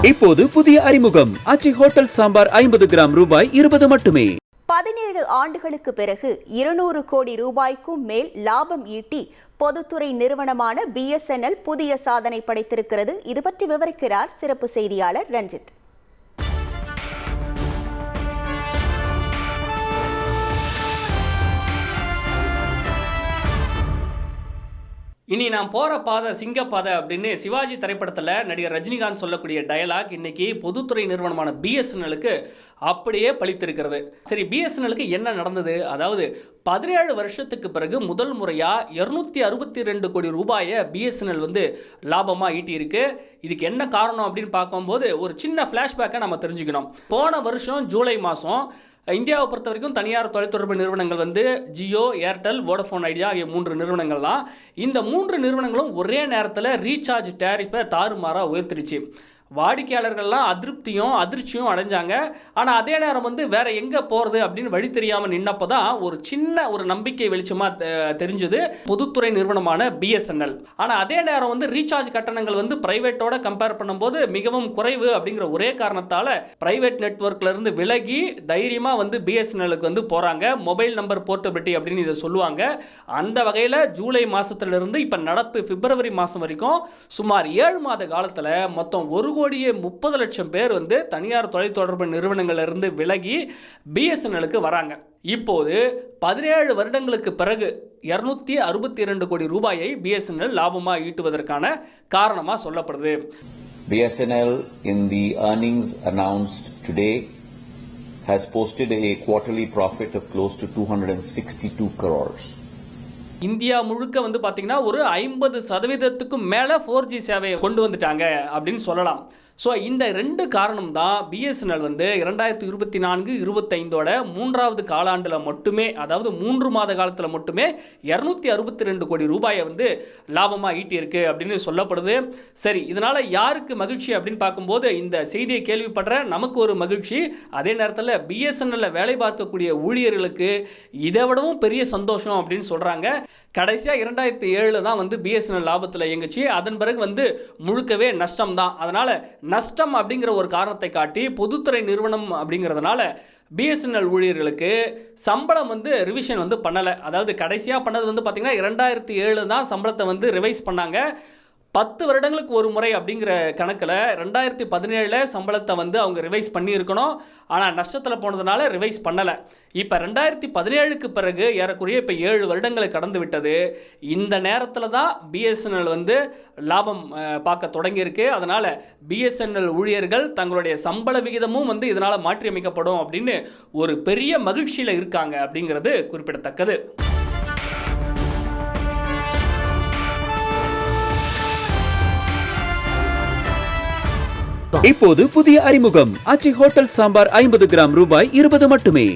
இப்போது புதிய அறிமுகம் அச்சி ஹோட்டல் சாம்பார் 50 கிராம் ரூபாய் 20 மட்டுமே. 17 ஆண்டுகளுக்கு பிறகு 200 கோடி ரூபாய்க்கும் மேல் லாபம் ஈட்டி பொதுத்துறை நிறுவனமான BSNL புதிய சாதனை படைத்திருக்கிறது. இது பற்றி விவரிக்கிறார் சிறப்பு செய்தியாளர் ரஞ்சித். இனி நான் போகிற பாதை சிங்கப்பாதை அப்படின்னு சிவாஜி திரைப்படத்தில் நடிகர் ரஜினிகாந்த் சொல்லக்கூடிய டயலாக் இன்னைக்கு பொதுத்துறை நிறுவனமான BSNLக்கு அப்படியே பலித்திருக்கிறது. சரி, BSNLக்கு என்ன நடந்தது? அதாவது 17 வருஷத்துக்கு பிறகு முதல் முறையாக 262 கோடி ரூபாயை BSNL லாபமாக ஈட்டியிருக்கு. இதுக்கு என்ன காரணம் அப்படின்னு பார்க்கும்போது ஒரு சின்ன ஃப்ளாஷ்பேக்கை நம்ம தெரிஞ்சுக்கணும். போன வருஷம் ஜூலை மாதம் இந்தியாவை பொறுத்த வரைக்கும் தனியார் தொலைத்தொடர்பு நிறுவனங்கள் ஜியோ, ஏர்டெல், வோடஃபோன் ஐடியா ஆகிய 3 நிறுவனங்கள் தான். இந்த 3 நிறுவனங்களும் ஒரே நேரத்தில் ரீசார்ஜ் டேரிஃபை தாறுமாறாக உயர்த்திடுச்சு. வாடிக்கையாளர்கள்லாம் அதிர்ச்சியும் அடைஞ்சாங்க. ஆனால் அதே நேரம் வேற எங்கே போகிறது அப்படின்னு வழி தெரியாமல் நின்னப்போ தான் ஒரு நம்பிக்கை வெளிச்சமாக தெரிஞ்சது பொதுத்துறை நிறுவனமான BSNL. ஆனால் அதே நேரம் ரீசார்ஜ் கட்டணங்கள் பிரைவேட்டோட கம்பேர் பண்ணும்போது மிகவும் குறைவு அப்படிங்கிற ஒரே காரணத்தால் பிரைவேட் நெட்வொர்க்லேருந்து விலகி தைரியமாக BSNLக்கு போகிறாங்க. மொபைல் நம்பர் போர்ட்டபிலிட்டி அப்படின்னு இதை சொல்லுவாங்க. அந்த வகையில் ஜூலை மாதத்துலேருந்து இப்போ நடப்பு பிப்ரவரி மாதம் வரைக்கும் சுமார் 7 மாத காலத்தில் மொத்தம் 1,30,00,000 பேர் தனியார் தொலைத்தொடர்பு நிறுவனங்களிலிருந்து விலகி BSNLக்கு வராங்க. இப்போது 17 வருடங்களுக்கு பிறகு 262 கோடி ரூபாயை BSNL லாபமாக ஈட்டுவதற்கான காரணமாக சொல்லப்படுது. BSNL in the earnings announced today has posted a quarterly profit of close to 262 crores. India முழுக்க பார்த்தீங்கன்னா ஒரு 50% மேலே 4G சேவையை கொண்டு வந்துட்டாங்க அப்படின்னு சொல்லலாம். ஸோ இந்த 2 காரணம் தான் BSNL 2024-25 3வது காலாண்டில் மட்டுமே, அதாவது 3 மாத காலத்தில் மட்டுமே 262 கோடி ரூபாயை லாபமாக ஈட்டியிருக்கு அப்படின்னு சொல்லப்படுது. சரி, இதனால் யாருக்கு மகிழ்ச்சி அப்படின்னு பார்க்கும்போது இந்த செய்தியை கேள்விப்படுற நமக்கு ஒரு மகிழ்ச்சி. அதே நேரத்தில் BSNL வேலை பார்க்கக்கூடிய ஊழியர்களுக்கு இதை விடவும் பெரிய சந்தோஷம் அப்படின்னு சொல்கிறாங்க. கடைசியாக 2007 தான் BSNL லாபத்தில் இயங்குச்சு. அதன் பிறகு முழுக்கவே நஷ்டம் தான். அதனால் நஷ்டம் அப்படிங்கிற ஒரு காரணத்தை காட்டி பொதுத்துறை நிறுவனம் அப்படிங்கிறதுனால BSNL ஊழியர்களுக்கு சம்பளம் ரிவிஷன் பண்ணலை. அதாவது கடைசியாக பண்ணது பார்த்திங்கன்னா 2007 தான் சம்பளத்தை ரிவைஸ் பண்ணாங்க. 10 வருடங்களுக்கு ஒரு முறை அப்படிங்கிற கணக்கில் 2017 சம்பளத்தை அவங்க ரிவைஸ் பண்ணியிருக்கணும். ஆனால் நஷ்டத்தில் போனதுனால ரிவைஸ் பண்ணலை. இப்போ 2017க்கு பிறகு ஏறக்குறைய இப்போ 7 வருடங்களை கடந்து விட்டது. இந்த நேரத்தில் தான் BSNL லாபம் பார்க்க தொடங்கியிருக்கு. அதனால் BSNL ஊழியர்கள் தங்களுடைய சம்பள விகிதமும் இதனால் மாற்றி அமைக்கப்படும் அப்படின்னு ஒரு பெரிய மகிழ்ச்சியில் இருக்காங்க அப்படிங்கிறது குறிப்பிடத்தக்கது. இப்போது புதிய அறிமுகம் அச்சி ஹோட்டல் சாம்பார் 50 கிராம் ரூபாய் 20 மட்டுமே.